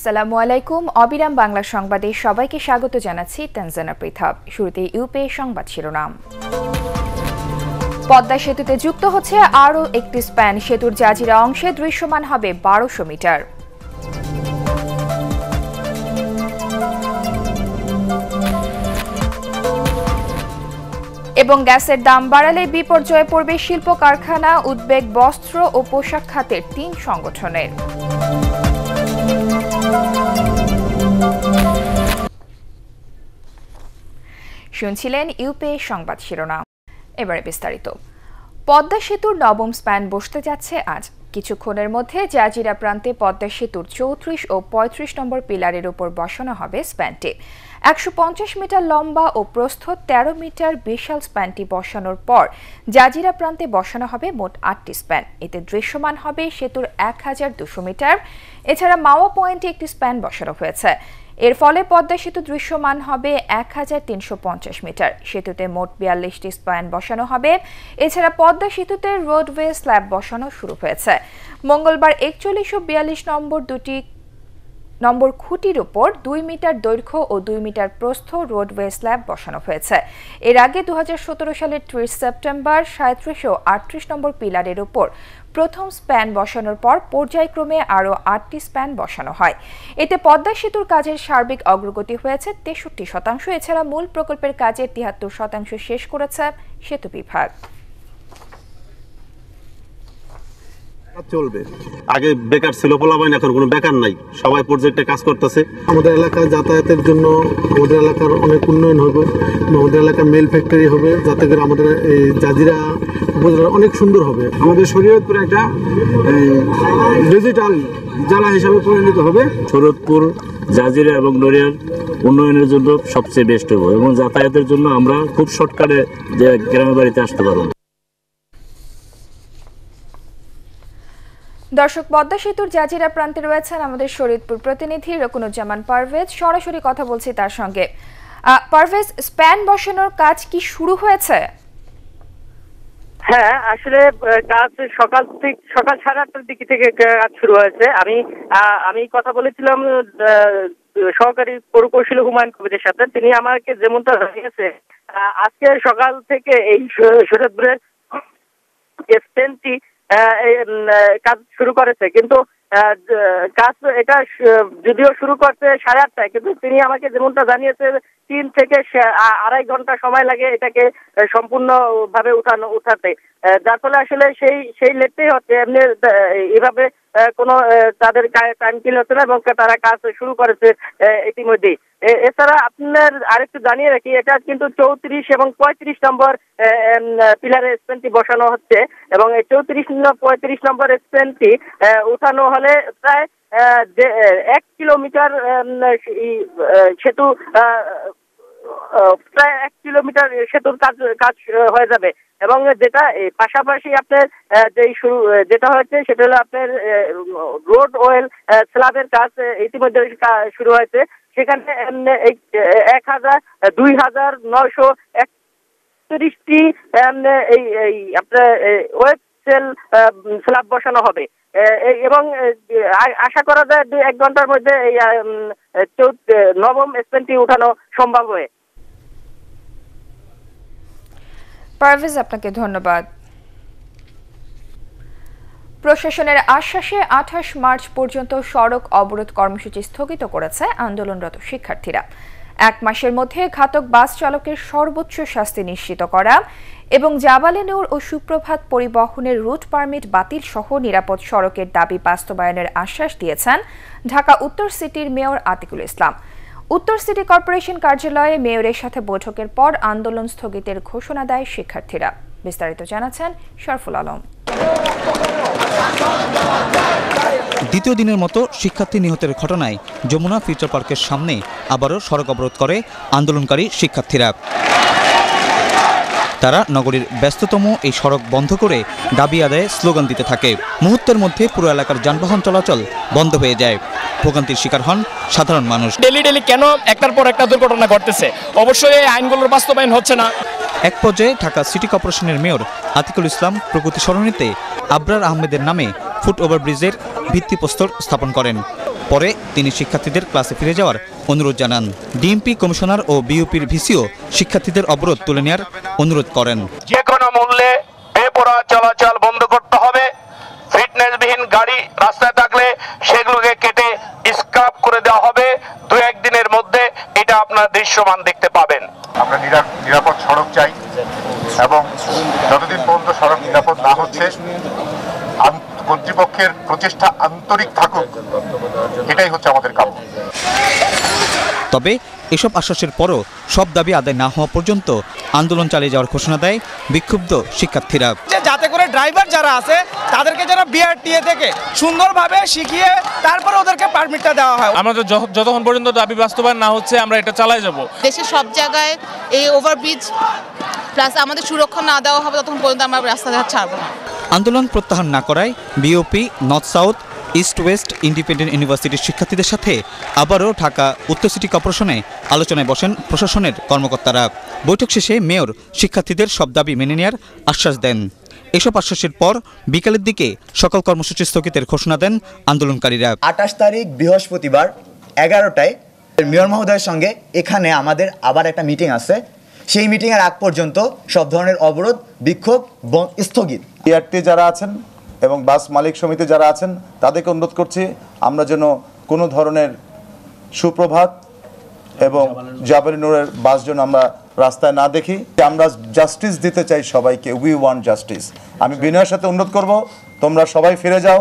আসসালামু আলাইকুম। অবিরাম বাংলা সংবাদে সবাইকে স্বাগত জানাচ্ছি তানজানা পৃথা। শুরুতে ইউপে সংবাদ শিরোনাম। পদ্মা সেতুতে যুক্ত হচ্ছে আরও একটি স্প্যান। সেতুর জাজিরা অংশে দৃশ্যমান হবে 1200 মিটার। এবং গ্যাসের দাম বাড়ালে বিপর্যয়ে পড়বে শিল্প কারখানা, উদ্বেগ বস্ত্র ও পোশাক খাতের 3 সংগঠনের। শুনছিলেন ইউপে সংবাদ শিরোনাম। এবারে বিস্তারিত। পদ্মা সেতুর নবম স্প্যান বসতে যাচ্ছে আজ। কিছুক্ষণের মধ্যে জাজিরা প্রান্তে পদ্মা সেতুর 34 ও 35 নম্বর পিলারের উপর বসানো হবে স্প্যানটি। 150 মিটার লম্বা ও প্রস্থ 13 মিটার বিশাল স্প্যানটি বসানোর পর জাজিরা প্রান্তে বসানো হবে মোট 8টি স্প্যান। এতে দৃশ্যমান হবে সেতুর 1200 মিটার। এছাড়া মাওয়া পয়েন্টে একটি স্প্যান বসানো হয়েছে। এর ফলে পদ্মা সেতু দৃশ্যমান হবে 1350 মিটার। সেতুতে মোট 42টি স্প্যান বসানো হবে। এছাড়া পদ্মা সেতুতে রোডওয়ে স্ল্যাব বসানো শুরু হয়েছে। মঙ্গলবার 41 ও 42 নম্বর খুঁটির উপর 2 মিটার দৈর্ঘ্য ও 2 মিটার প্রস্থ রোডওয়ে স্ল্যাব বসানো হয়েছে। এর আগে 2017 সালের 30 সেপ্টেম্বর 37 ও 38 নম্বর পিলারের উপর প্রথম স্প্যান বসানোর পর পর্যায়ক্রমে আরও 8টি স্প্যান বসানো হয়। এতে পদ্মা সেতুর কাজের সার্বিক অগ্রগতি হয়েছে 63%। এছাড়া মূল প্রকল্পের কাজের 73% শেষ করেছে সেতু বিভাগ। চলবে। আগে বেকার ছিল পোলাপাইন, এখন কোনো বেকার নাই, সবাই প্রজেক্টে কাজ করতেছে। আমাদের এলাকায় যাতায়াতের জন্য আমাদের এলাকার অনেক উন্নয়ন হবে। আমাদের এলাকায় মেল ফ্যাক্টরি হবে, যাতে করে আমাদের এই জাজিরা উপজেলা অনেক সুন্দর হবে। আমাদের শরীয়তপুর একটা ডিজিটাল জেলা হিসাবে পরিণত হবে। শরীয়তপুর, জাজিরা এবং নড়িয়ার উন্নয়নের জন্য সবচেয়ে বেস্ট হবে এবং যাতায়াতের জন্য আমরা খুব শর্টকাটে যে গ্রামের বাড়িতে আসতে পারবো। দর্শক, পদ্মা সেতুর জাজিরা প্রান্তে রয়েছেন আমাদের শরীয়তপুর প্রতিনিধি রকুনুজ্জামান পারভেজ। সরাসরি কথা বলছি তার সঙ্গে। পারভেজ, স্প্যান বসানোর কাজ কি শুরু হয়েছে? হ্যাঁ, আসলে কাজ সকাল 8:30টার দিকে থেকে কাজ শুরু হয়েছে। আমি কথা বলেছিলাম সহকারী প্রকৌশলী হুমায়ুন কবিরের সাথে। তিনি আমাকে যেমনটা জানিয়েছে, আজকে সকাল থেকে এই শরীয়তপুরের স্প্যানটি কাজ শুরু করেছে, কিন্তু কাজ এটা যদিও শুরু করছে 8:30টায়, কিন্তু তিনি আমাকে যেমনটা জানিয়েছে 3 থেকে 2.5 ঘন্টা সময় লাগে এটাকে সম্পূর্ণ ভাবে উঠাতে, যার ফলে আসলে সেই লেটটাই হচ্ছে। এমনি এভাবে কোনো তাদের টাইম কিল হচ্ছে না এবং তারা কাজ শুরু করেছে ইতিমধ্যেই। এছাড়া আপনার আরেকটু জানিয়ে রাখি, এটা কিন্তু 34 এবং 35 নম্বর পিলারে স্প্যানটি বসানো হচ্ছে এবং এই 34-35 নম্বর স্প্যানটি উঠানো হলে প্রায় 1 কিলোমিটার সেতু, প্রায় 1 কিলোমিটার সেতুর কাজ হয়ে যাবে। এবং যেটা পাশাপাশি আপনার যেটা হচ্ছে সেটা হলো আপনার রোড ওয়েল স্ল্যাবের কাজ ইতিমধ্যে শুরু হয়েছে। সেখানে 2931টি আপনার ওয়েব সেল স্ল্যাব বসানো হবে এবং আশা করা যায় 2-1 ঘন্টার মধ্যে এই নবম স্প্যানটি উঠানো সম্ভব হয়। পারভেজ, আপনাকে ধন্যবাদ। প্রশাসনের আশ্বাসে 28 মার্চ পর্যন্ত সড়ক অবরোধ কর্মসূচি স্থগিত করেছে আন্দোলনরত শিক্ষার্থীরা। 1 মাসের মধ্যে ঘাতক বাস চালকের সর্বোচ্চ শাস্তি নিশ্চিত করা এবং জাবালে নূর ও সুপ্রভাত পরিবহনের রুট পারমিট বাতিল সহ নিরাপদ সড়কের দাবি বাস্তবায়নের আশ্বাস দিয়েছেন ঢাকা উত্তর সিটির মেয়র আতিকুল ইসলাম। উত্তর সিটি কর্পোরেশন কার্যালয়ে মেয়রের সাথে বৈঠকের পর আন্দোলন স্থগিতের ঘোষণা দেয় শিক্ষার্থীরা। বিস্তারিত জানাচ্ছেন শরফুল আলম। দ্বিতীয় দিনের মতো শিক্ষার্থী নিহতের ঘটনায় যমুনা ফিউচার পার্কের সামনে আবারও সড়ক অবরোধ করে আন্দোলনকারী শিক্ষার্থীরা। তারা নগরীর ব্যস্ততম এই সড়ক বন্ধ করে দাবি আদায়ে স্লোগান দিতে থাকে। মুহূর্তের মধ্যে পুরো এলাকার যানবাহন চলাচল বন্ধ হয়ে যায়। ভোগান্তির শিকার হন সাধারণ মানুষ। ডেলি কেন একটার পর একটা দুর্ঘটনা ঘটতেছে? অবশ্যই এই আইনগুলোর বাস্তবায়ন হচ্ছে না। এক পর্যায়ে ঢাকা সিটি কর্পোরেশনের মেয়র আতিকুল ইসলাম প্রগতি সরণিতে আবরার আহমেদের নামে ফুট ওভারব্রিজের ভিত্তিপ্রস্তর স্থাপন করেন। পরে তিনি শিক্ষার্থীদের ক্লাসে ফিরে যাওয়ার অনুরোধ জানান। ডিএমপি কমিশনার ও বিইউপির ভিসিও শিক্ষার্থীদের অবরোধ তুলে নেওয়ার অনুরোধ করেন। যে কোনো মূল্যে বেপরোয়া চলাচল বন্ধ করতে হবে। ফিটনেসবিহীন গাড়ি রাস্তায় থাকলে সেগুলোকে কেটে স্ক্র্যাপ করে দেওয়া হবে। 2-1 দিনের মধ্যে এটা আপনারা দৃশ্যমান দেখতে পাবেন। আমরা নিরাপদ সড়ক চাই এবং যতদিন পর্যন্ত সড়ক নিরাপদ না হচ্ছে কর্তৃপক্ষের প্রচেষ্টা আন্তরিক থাকুক, এটাই হচ্ছে আমাদের কাম্য। তবে এসব আশ্বাসের পরও সব দাবি আদায় না হওয়া পর্যন্ত আন্দোলন চালিয়ে যাওয়ার ঘোষণা দেয় বিক্ষুব্ধ শিক্ষার্থীরা। যাতে করে ড্রাইভার যারা আছে তাদেরকে যেন বিআরটিএ থেকে সুন্দরভাবে শিখিয়ে তারপরে ওদেরকে পারমিটটা দেওয়া হয়। আমাদের যতক্ষণ পর্যন্ত দাবি বাস্তবায়ন না হচ্ছে আমরা এটা চালাই যাব। দেশের সব জায়গায় এই ওভারব্রিজ প্লাস আমাদের সুরক্ষা না দেওয়া হবে ততক্ষণ পর্যন্ত আমরা রাস্তাঘাট ছাড়ব না। আন্দোলন প্রত্যাহার না করায় BOP, north south, east West independent ইউনিভার্সিটির শিক্ষার্থীদের সাথে আবারও ঢাকা উত্তর সিটি কর্পোরেশনে আলোচনায় বসেন প্রশাসনের কর্মকর্তারা। বৈঠক শেষে মেয়র শিক্ষার্থীদের সব দাবি মেনে নেওয়ার আশ্বাস দেন। এসব আশ্বাসের পর বিকালের দিকে সকল কর্মসূচি স্থগিতের ঘোষণা দেন আন্দোলনকারীরা। 28 তারিখ বৃহস্পতিবার 11টায় মেয়র মহোদয়ের সঙ্গে এখানে আমাদের আবার একটা মিটিং আছে। সেই মিটিংয়ের আগ পর্যন্ত সব ধরনের অবরোধ, বিক্ষোভ স্থগিত। বিআরটি যারা আছেন এবং বাস মালিক সমিতি যারা আছেন তাদেরকে অনুরোধ করছি আমরা যেন কোনো ধরনের সুপ্রভাত এবং জাবারি নূরের বাস যেন আমরা রাস্তায় না দেখি। আমরা জাস্টিস দিতে চাই সবাইকে, উই ওয়ান্ট জাস্টিস। আমি বিনয়ের সাথে অনুরোধ করব তোমরা সবাই ফিরে যাও।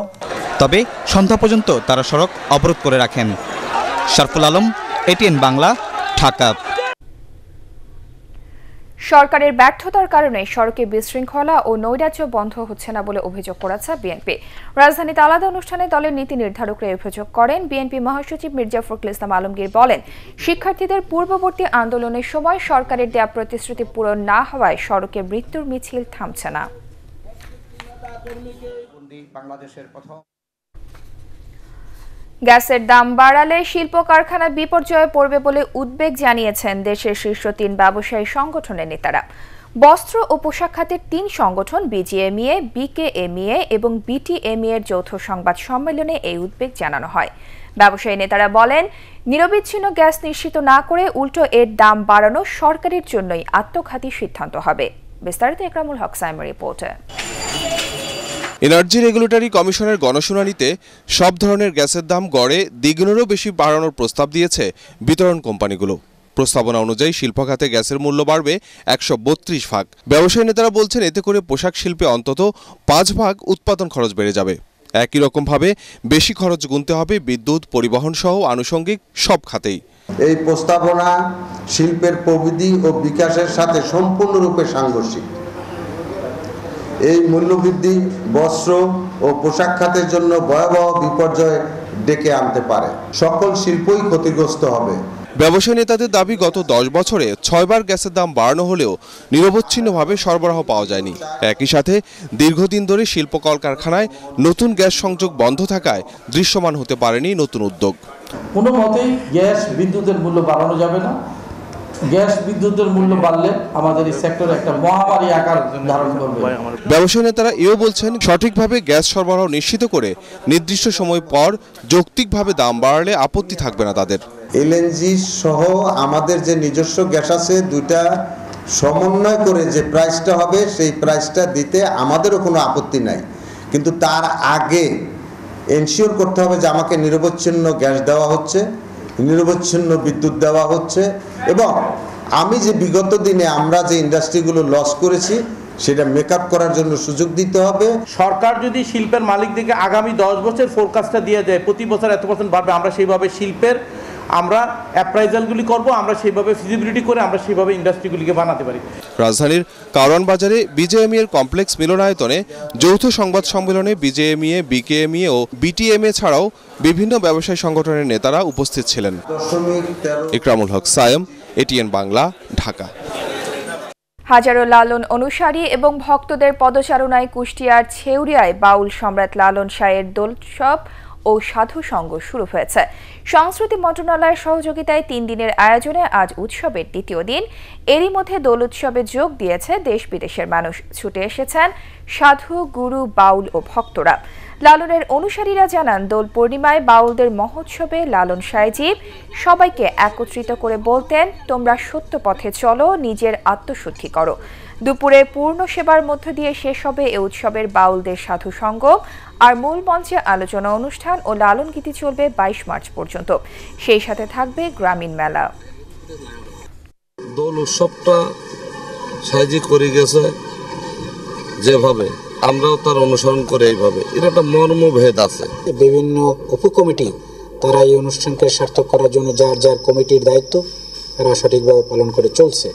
তবে সন্ধ্যা পর্যন্ত তারা সড়ক অবরোধ করে রাখেন। শারফুল আলম, এটিএন বাংলা, ঢাকা। সরকারের ব্যর্থতার কারণে সড়কে বিশৃঙ্খলা ও নৈরাজ্য বন্ধ হচ্ছে না বলে অভিযোগ করেছে বিএনপি। রাজধানীতে আলাদা অনুষ্ঠানে দলের নীতি নির্ধারকরা অভিযোগ করেন। বিএনপি মহাসচিব মির্জা ফখরুল ইসলাম আলমগীর বলেন, শিক্ষার্থীদের পূর্ববর্তী আন্দোলনের সময় সরকারের দেয়া প্রতিশ্রুতি পূরণ না হওয়ায় সড়কে মৃত্যুর মিছিল থামছে না। গ্যাসের দাম বাড়ালে শিল্প কারখানা বিপর্যয়ে পড়বে বলে উদ্বেগ জানিয়েছেন দেশের শীর্ষ 3 ব্যবসায়ী সংগঠনের নেতারা। বস্ত্র ও পোশাক খাতের 3 সংগঠন বিজিএমইএ, বিকেএমইএ এবং বিটিএমইএ এর যৌথ সংবাদ সম্মেলনে এই উদ্বেগ জানানো হয়। ব্যবসায়ী নেতারা বলেন, নিরবিচ্ছিন্ন গ্যাস নিশ্চিত না করে উল্টো এর দাম বাড়ানো সরকারের জন্যই আত্মঘাতী সিদ্ধান্ত হবে। বিস্তারিত ইকরামুল হক সাইমের রিপোর্টে। এনার্জি রেগুলেটরি কমিশনের গণশুনানিতে সব ধরনের গ্যাসের দাম গড়ে দ্বিগুণেরও বেশি বাড়ানোর প্রস্তাব দিয়েছে বিতরণ কোম্পানিগুলো। প্রস্তাবনা অনুযায়ী শিল্প খাতে গ্যাসের মূল্য বাড়বে 132 ভাগ। ব্যবসায়ী নেতারা বলছেন এতে করে পোশাক শিল্পে অন্তত 5 ভাগ উৎপাদন খরচ বেড়ে যাবে। একই রকমভাবে বেশি খরচ গুনতে হবে বিদ্যুৎ, পরিবহন সহ আনুষঙ্গিক সব খাতেই। এই প্রস্তাবনা শিল্পের প্রবৃদ্ধি ও বিকাশের সাথে সম্পূর্ণরূপে সাংঘর্ষিক। এই মূল্যবৃদ্ধি বস্ত্র ও পোশাক খাতের জন্য ভয়াবহ বিপর্যয় ডেকে আনতে পারে। সকল শিল্পই ক্ষতিগ্রস্ত হবে। ব্যবসায়ী নেতাদের দাবি, গত 10 বছরে 6 বার গ্যাসের দাম বাড়ানো হলেও নিরবচ্ছিন্নভাবে সরবরাহ পাওয়া যায়নি। একই সাথে দীর্ঘদিন ধরে শিল্প কলকারখানায় নতুন গ্যাস সংযোগ বন্ধ থাকায় দৃশ্যমান হতে পারেনি নতুন উদ্যোগ। কোনো মতেই গ্যাস বিদ্যুতের মূল্য বাড়ানো যাবে না। গ্যাস বিদ্যুতের মূল্য বাড়লে আমাদের এই সেক্টরে একটা মহামারী আকার ধারণ করবে। ব্যবসায়ী নেতারা এও বলছেন, সঠিকভাবে গ্যাস সরবরাহ নিশ্চিত করে নির্দিষ্ট সময় পর যৌক্তিকভাবে দাম বাড়ালে আপত্তি থাকবে না তাদের। এলএনজি সহ আমাদের যে নিজস্ব গ্যাস আছে, দুইটা সমন্বয় করে যে প্রাইসটা হবে সেই প্রাইসটা দিতে আমাদেরও কোনো আপত্তি নাই। কিন্তু তার আগে এনশিওর করতে হবে যে আমাকে নিরবচ্ছিন্ন গ্যাস দেওয়া হচ্ছে, নিরবচ্ছিন্ন বিদ্যুৎ দেওয়া হচ্ছে, এবং আমি যে বিগত দিনে আমরা যে ইন্ডাস্ট্রিগুলো লস করেছি সেটা মেকআপ করার জন্য সুযোগ দিতে হবে। সরকার যদি শিল্পের মালিকদেরকে আগামী 10 বছর ফোরকাস্টটা দিয়ে দেয়, প্রতি বছর এত % বাড়বে, আমরা সেইভাবে শিল্পের আমরা অ্যাপ্রাইজালগুলি করব, আমরা সেইভাবে ফিজিবিলিটি করে আমরা সেইভাবে ইন্ডাস্ট্রিগুলিকে বানাতে পারি। রাজধানীর কারওয়ান বাজারে বিজেএমইএ এর কমপ্লেক্স মিলনায়তনে যৌথ সংবাদ সম্মেলনে বিজেএমইএ, বিকেএমইএ ও বিটিএমএ ছাড়াও বিভিন্ন ব্যবসায়ী সংগঠনের নেতারা উপস্থিত ছিলেন। ইকরামুল হক সায়েম, এটিএন বাংলা, ঢাকা। হাজারো লালন অনুসারী এবং ভক্তদের পদচারণায় কুষ্টিয়ার ছেউরিয়ায় বাউল সম্রাট লালন শাহের দোলসব ও সাধু সঙ্গ শুরু হয়েছে। সংস্কৃতি মন্ত্রণালয়ের সহযোগিতায় 3 দিনের আয়োজনে আজ উৎসবের দ্বিতীয় দিন। এরই মধ্যে দোল উৎসবে যোগ দিয়েছে দেশ বিদেশের মানুষ। ছুটে এসেছেন সাধু, গুরু, বাউল ও ভক্তরা। লালনের অনুসারীরা জানান, দোল পূর্ণিমায় বাউলদের মহোৎসবে লালন সাহেব সবাইকে একত্রিত করে বলতেন, তোমরা সত্য পথে চলো, নিজের আত্মশুদ্ধি করো। দুপুরে পূর্ণ সেবার মধ্য দিয়ে শেষ হবে এ উৎসবের বাউলদের সাধু সঙ্গ। আর মূল মঞ্চে আলোচনা অনুষ্ঠান ও লালন গীতি চলবে 22 মার্চ পর্যন্ত। সেই সাথে থাকবে গ্রামীণ মেলা। দোল উৎসবটা সাহায্য করে গেছে যেভাবে, আমরাও তার অনুসরণ করে এইভাবে, এটা একটা মর্মভেদ আছে। বিভিন্ন উপকমিটি তারা এই অনুষ্ঠানকে সার্থক করার জন্য যার যার কমিটির দায়িত্ব তারা সঠিকভাবে পালন করে চলছে।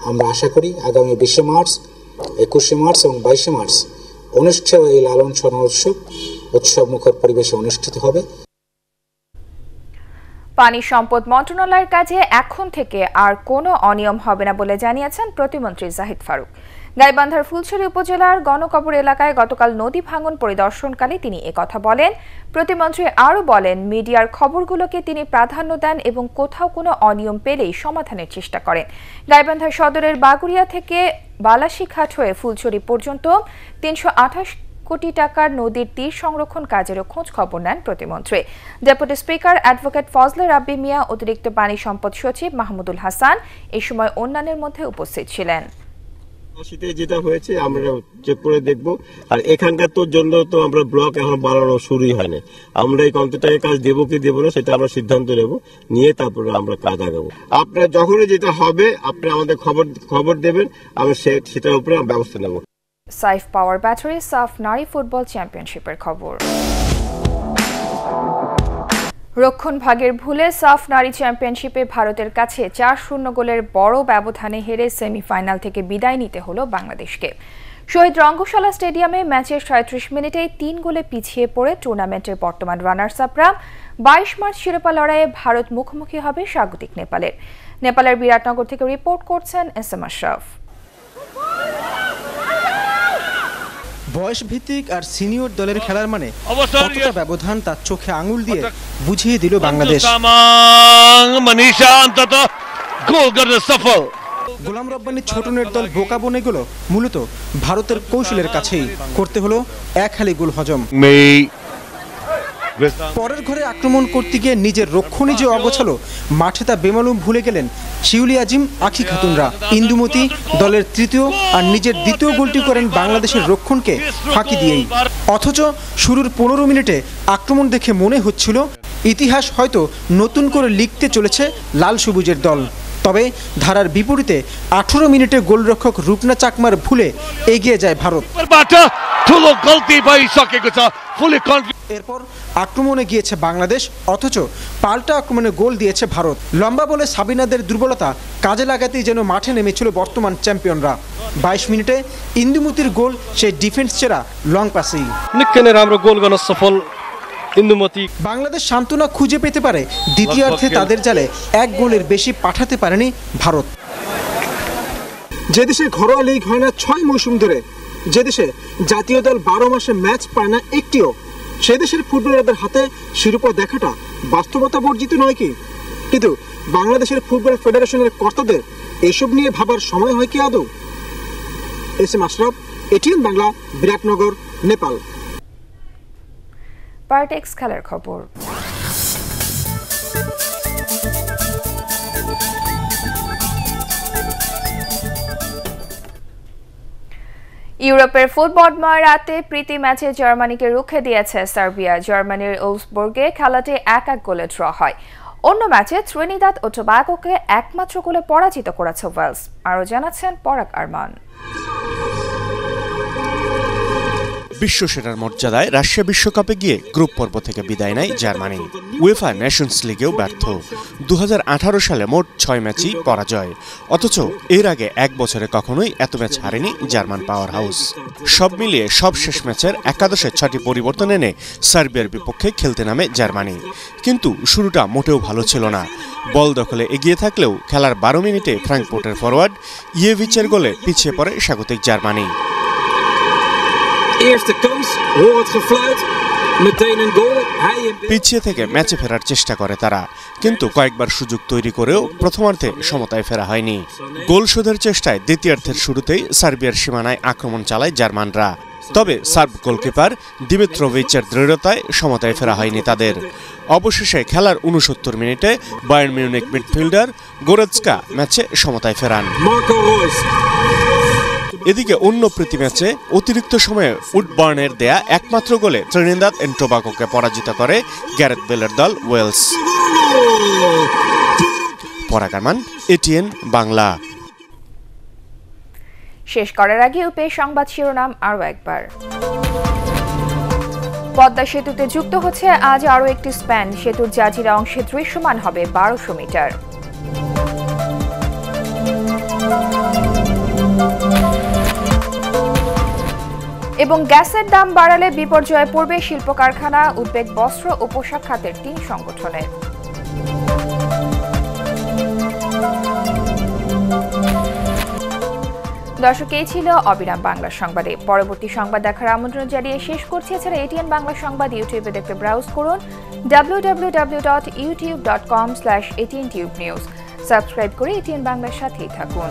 আমরা আশা করি আগামী 20 মার্চ, 21 মার্চ এবং 22 মার্চ অনুষ্ঠেয় এই লালন সোনা উৎসব মুখর পরিবেশে অনুষ্ঠিত হবে। পানি সম্পদ মন্ত্রণালয়ের কাজে এখন থেকে আর কোনো অনিয়ম হবে না বলে জানিয়েছেন প্রতিমন্ত্রী জাহিদ ফারুক। গাইবান্ধার ফুলছড়ি উপজেলার গণকবর এলাকায় গতকাল নদী ভাঙন পরিদর্শনকালে তিনি একথা বলেন। প্রতিমন্ত্রী আরও বলেন, মিডিয়ার খবরগুলোকে তিনি প্রাধান্য দেন এবং কোথাও কোনো অনিয়ম পেলেই সমাধানের চেষ্টা করেন। গাইবান্ধা সদরের বাগুড়িয়া থেকে বালাশীঘাট হয়ে ফুলছড়ি পর্যন্ত 328 কোটি টাকার নদীর তীর সংরক্ষণ কাজেরও খোঁজ খবর নেন প্রতিমন্ত্রী। ডেপুটি স্পিকার অ্যাডভোকেট ফজলে রাব্বি মিয়া, অতিরিক্ত পানি সম্পদ সচিব মাহমুদুল হাসান এই সময় অন্যান্যের মধ্যে উপস্থিত ছিলেন। যেটা হয়েছে আমরা চেক করে দেখব। আর এখানকার তোর জন্য তো আমরা ব্লক এখন বানানো শুরুই হয়নি। আমরা এই কন্ট্রাক্টরের কাজ দেবো কি দেবো না সেটা আমরা সিদ্ধান্ত নেব, নিয়ে তারপরে আমরা কাজ আগাবো। আপনার যখনই যেটা হবে আপনি আমাদের খবর দেবেন, আমরা সেটার উপরে ব্যবস্থা নেব। সাইফ পাওয়ার ব্যাটারি সাফ নারী ফুটবল চ্যাম্পিয়নশিপের খবর। রক্ষণ ভাগের ভুলে সাফ নারী চ্যাম্পিয়নশিপে ভারতের কাছে 4-0 গোলের বড় ব্যবধানে হেরে সেমিফাইনাল থেকে বিদায় নিতে হলো বাংলাদেশকে। শহীদ রঙ্গশালা স্টেডিয়ামে ম্যাচের 37 মিনিটেই 3 গোলে পিছিয়ে পড়ে টুর্নামেন্টের বর্তমান রানার্স আপরা 22 মার্চ শিরোপা লড়াইয়ে ভারত মুখোমুখি হবে স্বাগতিক নেপালের। নেপালের বিরাটনগর থেকে রিপোর্ট করছেন এস এম আশরাফ। বয়স ভিত্তিক আর সিনিয়র দলের খেলার মানে কতটা ব্যবধান তার চোখে আঙুল দিয়ে বুঝিয়ে দিল বাংলাদেশ। গোলাম রব্বানির ছোটনের দল বোকা বনে গেল মূলত ভারতের কৌশলের কাছেই। করতে হলো এক হালি গোল হজম। পরের ঘরে আক্রমণ করতে গিয়ে নিজের রক্ষণই যে অগোছালো, মাঠে তা বেমালুম ভুলে গেলেন শিউলি আজিম, আখি খাতুনরা। ইন্দুমতি দলের তৃতীয় আর নিজের দ্বিতীয় গোলটি করেন বাংলাদেশের রক্ষণকে ফাঁকি দিয়েই। অথচ শুরুর 15 মিনিটে আক্রমণ দেখে মনে হচ্ছিল ইতিহাস হয়তো নতুন করে লিখতে চলেছে লাল সবুজের দল। তবে ধারার বিপরীতে 18 মিনিটে গোলরক্ষক রূপনা চাকমার ভুলে এগিয়ে যায় ভারত। এরপর আক্রমণে গিয়েছে বাংলাদেশ, অথচ পাল্টা আক্রমণে গোল দিয়েছে ভারত। লম্বা বলে সাবিনাদের দুর্বলতা কাজে লাগাতেই যেন মাঠে নেমেছিল বর্তমান চ্যাম্পিয়নরা। 22 মিনিটে ইন্দুমতির গোল সেই ডিফেন্স চেরা লং পাসেই। বাংলাদেশ সান্ত্বনা খুঁজে পেতে পারে দ্বিতীয়ার্ধে তাদের জালে 1 গোলের বেশি পাঠাতে পারেনি ভারত। যে দেশে ঘরোয়া লিগ হয় না 6 মৌসুম ধরে, যে দেশে জাতীয় দল 12 মাসে ম্যাচ পায় না একটিও, সে দেশের ফুটবলারদের হাতে শিরোপা দেখাটা বাস্তবতা বর্জিত নয় কি? কিন্তু বাংলাদেশের ফুটবল ফেডারেশনের কর্তাদের এসব নিয়ে ভাবার সময় হয় কি আদৌ? S M Ashraf, ATN Bangla, Biratnagar, Nepal. Partex খেলার খবর। ইউরোপের ফুটবলময় রাতে প্রীতি ম্যাচে জার্মানিকে রুখে দিয়েছে সার্বিয়া। জার্মানির উলফসবুর্গে খেলাটি 1-1 গোলে ড্র হয়। অন্য ম্যাচে ত্রিনিদাদ ও টোবাগোকে একমাত্র গোলে পরাজিত করেছে ওয়েলস। আরও জানাচ্ছেন পরাগ আরমান। বিশ্বসেরার মর্যাদায় রাশিয়া বিশ্বকাপে গিয়ে গ্রুপ পর্ব থেকে বিদায় নেয় জার্মানি। উয়েফা নেশনস লিগেও ব্যর্থ। 2018 সালে মোট 6 ম্যাচই পরাজয়। অথচ এর আগে 1 বছরে কখনোই এত ম্যাচ হারেনি জার্মান পাওয়ার হাউস। সব মিলিয়ে সব শেষ ম্যাচের একাদশে 6টি পরিবর্তন এনে সার্বিয়ার বিপক্ষে খেলতে নামে জার্মানি। কিন্তু শুরুটা মোটেও ভালো ছিল না। বল দখলে এগিয়ে থাকলেও খেলার 12 মিনিটে ফ্র্যাঙ্কফুর্টের ফরওয়ার্ড ইয়েভিচের গোলে পিছিয়ে পড়ে স্বাগতিক Germany. Eerste kans, wordt gefluit. পিছিয়ে থেকে ম্যাচে ফেরার চেষ্টা করে তারা, কিন্তু কয়েকবার সুযোগ তৈরি করেও প্রথমার্ধে সমতায় ফেরা হয়নি। গোল শোধের চেষ্টায় দ্বিতীয়ার্ধের শুরুতেই সার্বিয়ার সীমানায় আক্রমণ চালায় জার্মানরা, তবে সার্ব গোলকিপার দিমিত্রোভিচের দৃঢ়তায় সমতায় ফেরা হয়নি তাদের। অবশেষে খেলার ৬৯ মিনিটে বায়ার্ন মিউনিখ মিডফিল্ডার গোরেৎসকা ম্যাচে সমতায় ফেরান। এদিকে অন্য প্রীতি ম্যাচে অতিরিক্ত সময়ে উডবার্নের দেয়া একমাত্র গোলে ত্রিনিদাদ এন্ড টোবাগোকে পরাজিত করে গ্যারেথ বেলের দল ওয়েলস। পরাগ আরমান, এটিএন বাংলা। শেষ করার আগে ইউপে সংবাদ শিরোনাম আরও একবার। পদ্মা সেতুতে যুক্ত হচ্ছে আজ আরও একটি স্প্যান, সেতুর জাজিরা অংশে দৃশ্যমান হবে ১২০০ মিটার। এবং গ্যাসের দাম বাড়ালে বিপর্যয়ে পড়বে শিল্প কারখানা, উদ্বেগ বস্ত্র ও পোশাক খাতের ৩ সংগঠনের। দর্শক, এই ছিল অবিরাম বাংলা সংবাদে। পরবর্তী সংবাদ দেখার আমন্ত্রণ জানিয়ে শেষ করছি। এছাড়া এটিএন বাংলা সংবাদ ইউটিউবে দেখতে ব্রাউজ করুন www.youtube.com/ATNTubeNews। সাবস্ক্রাইব করে এটিএন বাংলার সাথেই থাকুন।